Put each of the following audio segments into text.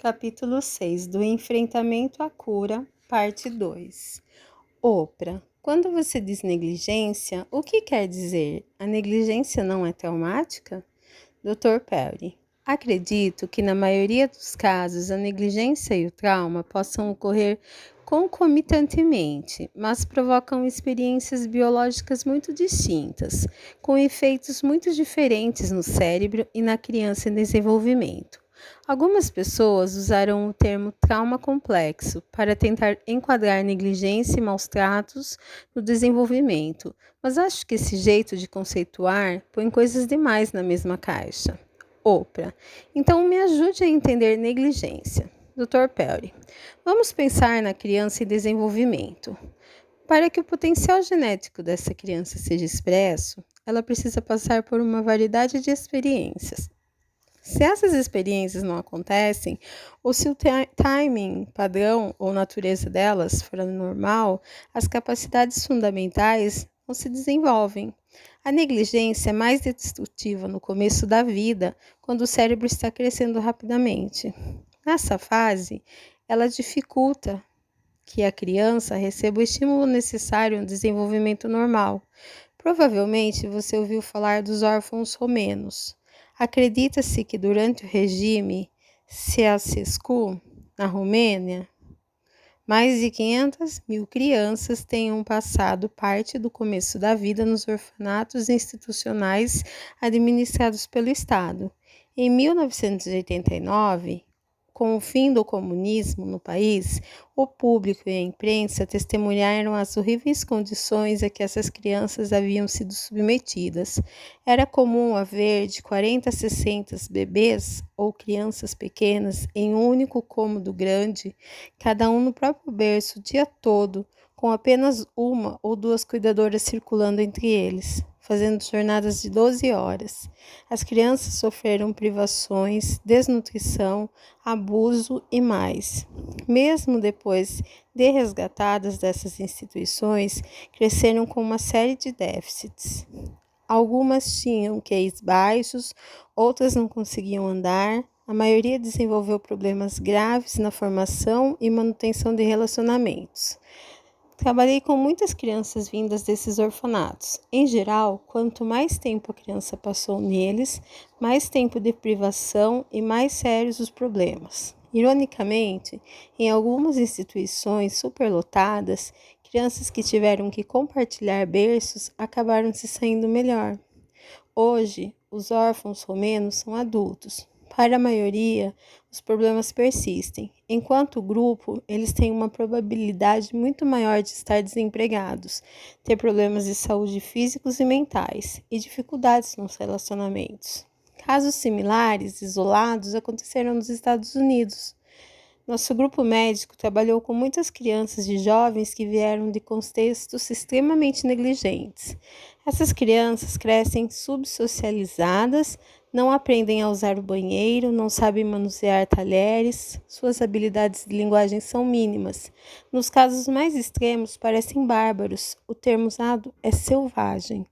Capítulo 6 do Enfrentamento à Cura, Parte 2. Opra. Quando você diz negligência, o que quer dizer? A negligência não é traumática? Dr. Perry. Acredito que na maioria dos casos a negligência e o trauma possam ocorrer concomitantemente, mas provocam experiências biológicas muito distintas, com efeitos muito diferentes no cérebro e na criança em desenvolvimento. Algumas pessoas usaram o termo trauma complexo para tentar enquadrar negligência e maus tratos no desenvolvimento, mas acho que esse jeito de conceituar põe coisas demais na mesma caixa. Opra. Então me ajude a entender negligência. Dr. Perry. Vamos pensar na criança em desenvolvimento. Para que o potencial genético dessa criança seja expresso, ela precisa passar por uma variedade de experiências. Se essas experiências não acontecem, ou se o timing padrão ou natureza delas for anormal, as capacidades fundamentais não se desenvolvem. A negligência é mais destrutiva no começo da vida, quando o cérebro está crescendo rapidamente. Nessa fase, ela dificulta que a criança receba o estímulo necessário ao desenvolvimento normal. Provavelmente você ouviu falar dos órfãos romenos. Acredita-se que durante o regime Ceausescu, na Romênia, mais de 500 mil crianças tenham passado parte do começo da vida nos orfanatos institucionais administrados pelo Estado. Em 1989, com o fim do comunismo no país, o público e a imprensa testemunharam as horríveis condições a que essas crianças haviam sido submetidas. Era comum haver de 40 a 60 bebês ou crianças pequenas em um único cômodo grande, cada um no próprio berço o dia todo, com apenas uma ou duas cuidadoras circulando entre eles, fazendo jornadas de 12 horas. As crianças sofreram privações, desnutrição, abuso e mais. Mesmo depois de resgatadas dessas instituições, cresceram com uma série de déficits. Algumas tinham QIs baixos, outras não conseguiam andar, a maioria desenvolveu problemas graves na formação e manutenção de relacionamentos. Trabalhei com muitas crianças vindas desses orfanatos. Em geral, quanto mais tempo a criança passou neles, mais tempo de privação e mais sérios os problemas. Ironicamente, em algumas instituições superlotadas, crianças que tiveram que compartilhar berços acabaram se saindo melhor. Hoje, os órfãos romenos são adultos. Para a maioria, os problemas persistem. Enquanto grupo, eles têm uma probabilidade muito maior de estar desempregados, ter problemas de saúde físicos e mentais e dificuldades nos relacionamentos. Casos similares, isolados, aconteceram nos Estados Unidos. Nosso grupo médico trabalhou com muitas crianças e jovens que vieram de contextos extremamente negligentes. Essas crianças crescem subsocializadas, não aprendem a usar o banheiro, não sabem manusear talheres, suas habilidades de linguagem são mínimas. Nos casos mais extremos, parecem bárbaros. O termo usado é selvagem.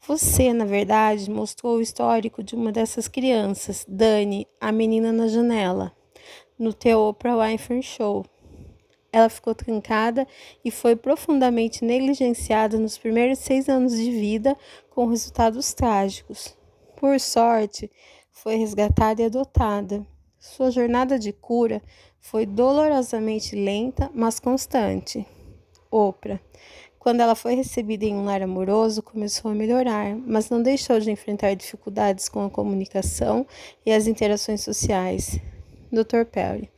Você, na verdade, mostrou o histórico de uma dessas crianças, Dani, a menina na janela, no The Oprah Winfrey Show. Ela ficou trancada e foi profundamente negligenciada nos primeiros 6 anos de vida, com resultados trágicos. Por sorte, foi resgatada e adotada. Sua jornada de cura foi dolorosamente lenta, mas constante. Oprah. Quando ela foi recebida em um lar amoroso, começou a melhorar, mas não deixou de enfrentar dificuldades com a comunicação e as interações sociais. Dr. Perry.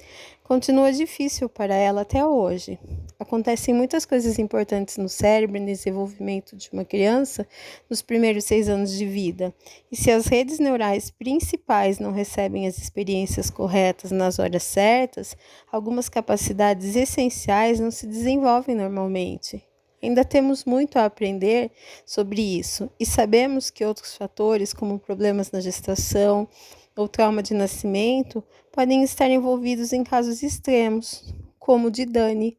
Continua difícil para ela até hoje. Acontecem muitas coisas importantes no cérebro e no desenvolvimento de uma criança nos primeiros 6 anos de vida. E se as redes neurais principais não recebem as experiências corretas nas horas certas, algumas capacidades essenciais não se desenvolvem normalmente. Ainda temos muito a aprender sobre isso e sabemos que outros fatores, como problemas na gestação ou trauma de nascimento, podem estar envolvidos em casos extremos, como o de Dani.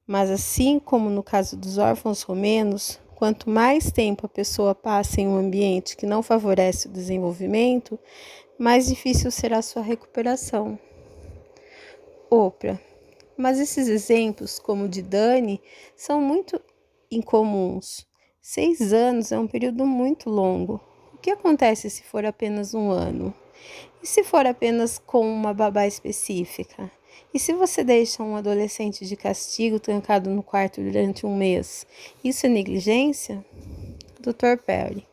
Mas assim como no caso dos órfãos romenos, quanto mais tempo a pessoa passa em um ambiente que não favorece o desenvolvimento, mais difícil será sua recuperação. Oprah. Mas esses exemplos, como o de Dani, são muito incomuns. 6 anos é um período muito longo. O que acontece se for apenas um ano? E se for apenas com uma babá específica? E se você deixa um adolescente de castigo trancado no quarto durante um mês? Isso é negligência? Dr. Perry.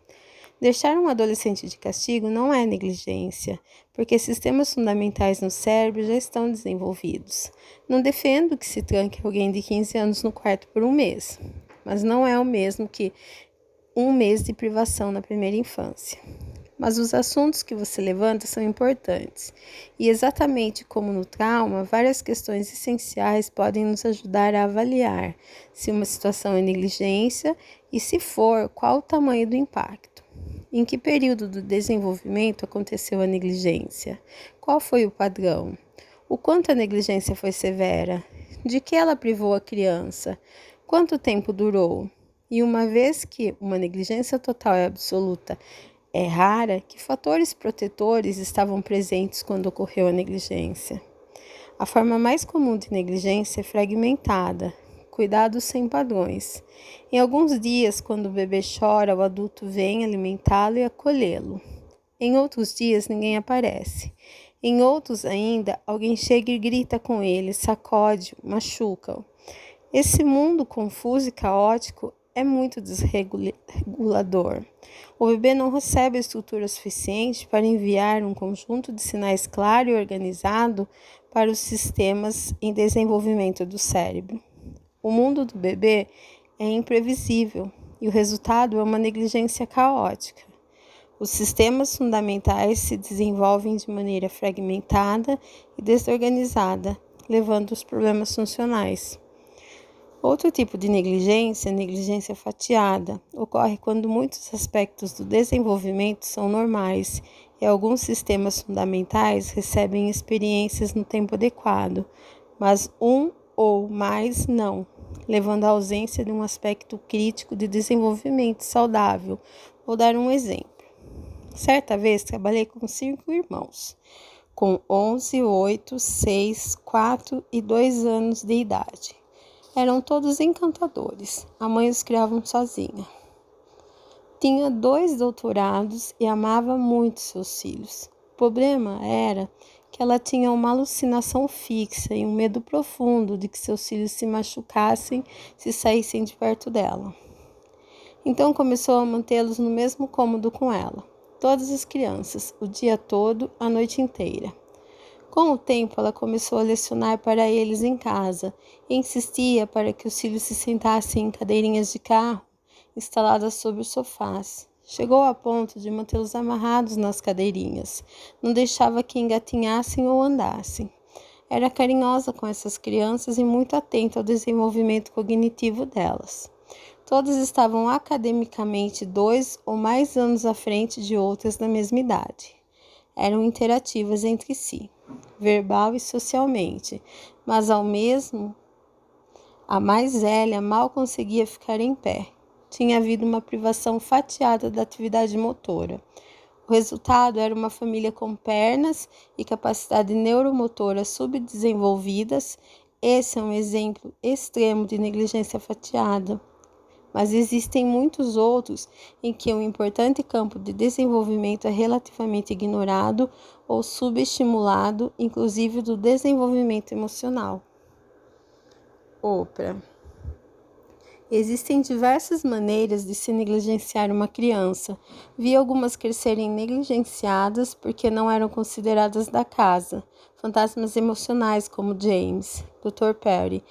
Deixar um adolescente de castigo não é negligência, porque sistemas fundamentais no cérebro já estão desenvolvidos. Não defendo que se tranque alguém de 15 anos no quarto por um mês, mas não é o mesmo que um mês de privação na primeira infância. Mas os assuntos que você levanta são importantes, e exatamente como no trauma, várias questões essenciais podem nos ajudar a avaliar se uma situação é negligência e, se for, qual o tamanho do impacto. Em que período do desenvolvimento aconteceu a negligência? Qual foi o padrão? O quanto a negligência foi severa? De que ela privou a criança? Quanto tempo durou? E uma vez que uma negligência total e absoluta é rara, que fatores protetores estavam presentes quando ocorreu a negligência? A forma mais comum de negligência é fragmentada, cuidados sem padrões. Em alguns dias, quando o bebê chora, o adulto vem alimentá-lo e acolhê-lo. Em outros dias, ninguém aparece. Em outros ainda, alguém chega e grita com ele, sacode, machuca-o. Esse mundo confuso e caótico é muito desregulador. O bebê não recebe estrutura suficiente para enviar um conjunto de sinais claro e organizado para os sistemas em desenvolvimento do cérebro. O mundo do bebê é imprevisível e o resultado é uma negligência caótica. Os sistemas fundamentais se desenvolvem de maneira fragmentada e desorganizada, levando aos problemas funcionais. Outro tipo de negligência, negligência fatiada, ocorre quando muitos aspectos do desenvolvimento são normais e alguns sistemas fundamentais recebem experiências no tempo adequado, mas um ou mais não, levando à ausência de um aspecto crítico de desenvolvimento saudável. Vou dar um exemplo. Certa vez trabalhei com 5 irmãos, com 11, 8, 6, 4 e 2 anos de idade. Eram todos encantadores. A mãe os criava sozinha. Tinha 2 doutorados e amava muito seus filhos. O problema era que ela tinha uma alucinação fixa e um medo profundo de que seus filhos se machucassem se saíssem de perto dela. Então começou a mantê-los no mesmo cômodo com ela, todas as crianças, o dia todo, a noite inteira. Com o tempo, ela começou a lecionar para eles em casa e insistia para que os filhos se sentassem em cadeirinhas de carro instaladas sobre os sofás. Chegou a ponto de mantê-los amarrados nas cadeirinhas, não deixava que engatinhassem ou andassem. Era carinhosa com essas crianças e muito atenta ao desenvolvimento cognitivo delas. Todas estavam academicamente 2 ou mais anos à frente de outras da mesma idade. Eram interativas entre si, verbal e socialmente, mas ao mesmo, a mais velha mal conseguia ficar em pé. Tinha havido uma privação fatiada da atividade motora. O resultado era uma família com pernas e capacidade neuromotora subdesenvolvidas. Esse é um exemplo extremo de negligência fatiada. Mas existem muitos outros em que um importante campo de desenvolvimento é relativamente ignorado ou subestimulado, inclusive do desenvolvimento emocional. Oprah. Existem diversas maneiras de se negligenciar uma criança. Vi algumas crescerem negligenciadas porque não eram consideradas da casa. Fantasmas emocionais como James, Dr. Perry.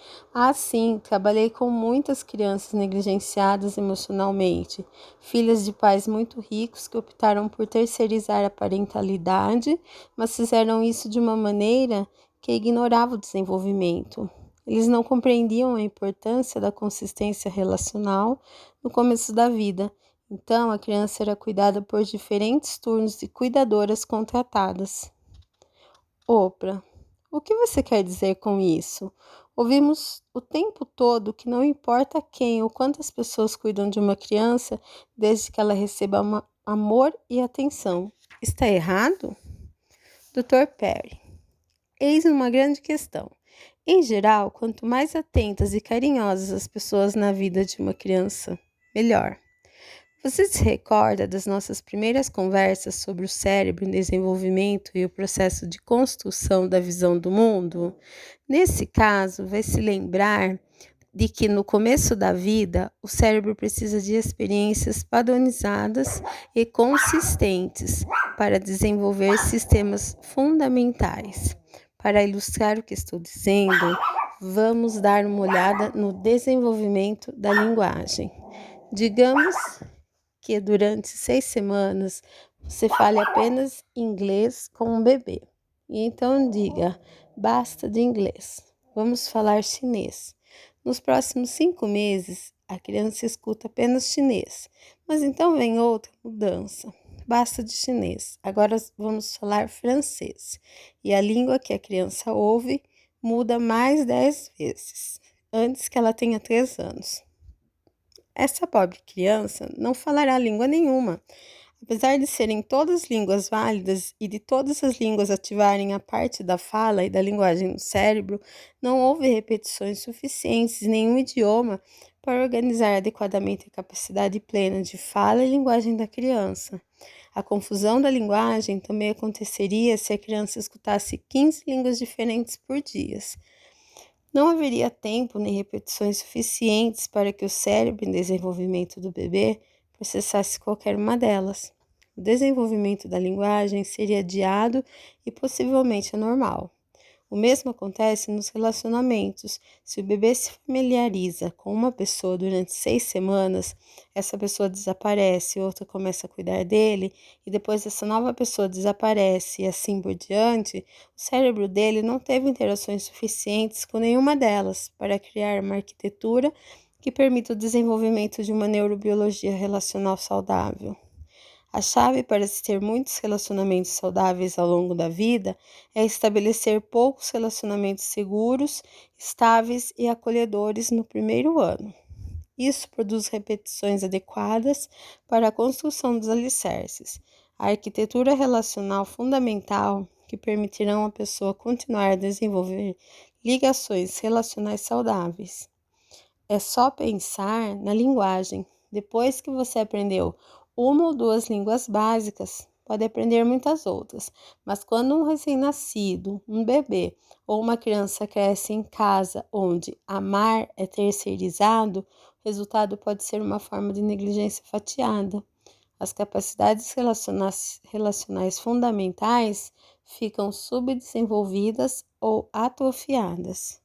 Sim, trabalhei com muitas crianças negligenciadas emocionalmente. Filhas de pais muito ricos que optaram por terceirizar a parentalidade, mas fizeram isso de uma maneira que ignorava o desenvolvimento. Eles não compreendiam a importância da consistência relacional no começo da vida. Então, a criança era cuidada por diferentes turnos de cuidadoras contratadas. Oprah, o que você quer dizer com isso? Ouvimos o tempo todo que não importa quem ou quantas pessoas cuidam de uma criança, desde que ela receba amor e atenção. Está errado? Dr. Perry. Eis uma grande questão. Em geral, quanto mais atentas e carinhosas as pessoas na vida de uma criança, melhor. Você se recorda das nossas primeiras conversas sobre o cérebro em desenvolvimento e o processo de construção da visão do mundo? Nesse caso, vai se lembrar de que no começo da vida, o cérebro precisa de experiências padronizadas e consistentes para desenvolver sistemas fundamentais. Para ilustrar o que estou dizendo, vamos dar uma olhada no desenvolvimento da linguagem. Digamos que durante 6 semanas você fale apenas inglês com um bebê. E então diga, basta de inglês, vamos falar chinês. Nos próximos 5 meses, a criança escuta apenas chinês, mas então vem outra mudança. Basta de chinês, agora vamos falar francês. E a língua que a criança ouve muda mais 10 vezes, antes que ela tenha 3 anos. Essa pobre criança não falará língua nenhuma. Apesar de serem todas línguas válidas e de todas as línguas ativarem a parte da fala e da linguagem no cérebro, não houve repetições suficientes em nenhum idioma para organizar adequadamente a capacidade plena de fala e linguagem da criança. A confusão da linguagem também aconteceria se a criança escutasse 15 línguas diferentes por dia. Não haveria tempo nem repetições suficientes para que o cérebro em desenvolvimento do bebê processasse qualquer uma delas. O desenvolvimento da linguagem seria adiado e possivelmente anormal. O mesmo acontece nos relacionamentos. Se o bebê se familiariza com uma pessoa durante 6 semanas, essa pessoa desaparece, outra começa a cuidar dele, e depois essa nova pessoa desaparece, e assim por diante, o cérebro dele não teve interações suficientes com nenhuma delas para criar uma arquitetura que permita o desenvolvimento de uma neurobiologia relacional saudável. A chave para se ter muitos relacionamentos saudáveis ao longo da vida é estabelecer poucos relacionamentos seguros, estáveis e acolhedores no primeiro ano. Isso produz repetições adequadas para a construção dos alicerces, a arquitetura relacional fundamental que permitirão à pessoa continuar a desenvolver ligações relacionais saudáveis. É só pensar na linguagem. Depois que você aprendeu uma ou duas línguas básicas, pode aprender muitas outras, mas quando um recém-nascido, um bebê ou uma criança cresce em casa onde amar é terceirizado, o resultado pode ser uma forma de negligência fatiada. As capacidades relacionais fundamentais ficam subdesenvolvidas ou atrofiadas.